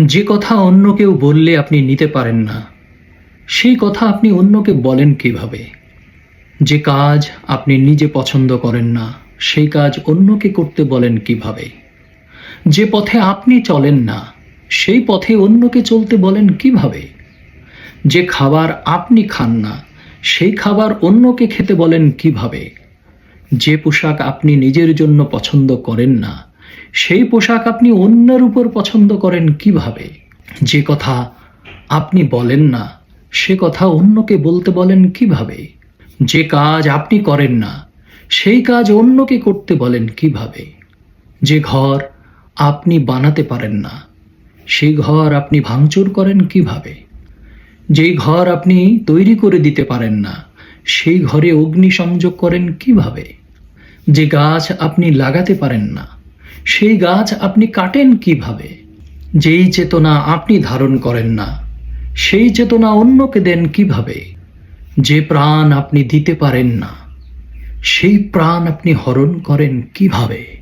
যে কথা অন্য কেউ বললে আপনি নিতে পারেন না, সেই কথা আপনি অন্যকে বলেন কিভাবে? যে কাজ আপনি নিজে পছন্দ করেন না, সেই কাজ অন্যকে করতে বলেন কিভাবে? যে পথে আপনি চলেন না, সেই পথে অন্যকে চলতে বলেন কিভাবে? যে খাবার আপনি খান না, সেই খাবার অন্যকে খেতে বলেন কিভাবে? যে পোশাক আপনি নিজের জন্য পছন্দ করেন না, সেই পোশাক আপনি অন্যের উপর পছন্দ করেন কিভাবে? যে কথা আপনি বলেন না, সে কথা অন্যকে বলতে বলেন কিভাবে? যে কাজ আপনি করেন না, সেই কাজ অন্যকে করতে বলেন কিভাবে? যে ঘর আপনি বানাতে পারেন না, সেই ঘর আপনি ভাঙচুর করেন কিভাবে? যেই ঘর আপনি তৈরি করে দিতে পারেন না, সেই ঘরে অগ্নিসংযোগ করেন কিভাবে? যে গাছ আপনি লাগাতে পারেন না, সেই গাছ আপনি কাটেন কিভাবে? যেই চেতনা আপনি ধারণ করেন না, সেই চেতনা অন্যকে দেন কিভাবে? যে প্রাণ আপনি দিতে পারেন না, সেই প্রাণ আপনি হরণ করেন কিভাবে?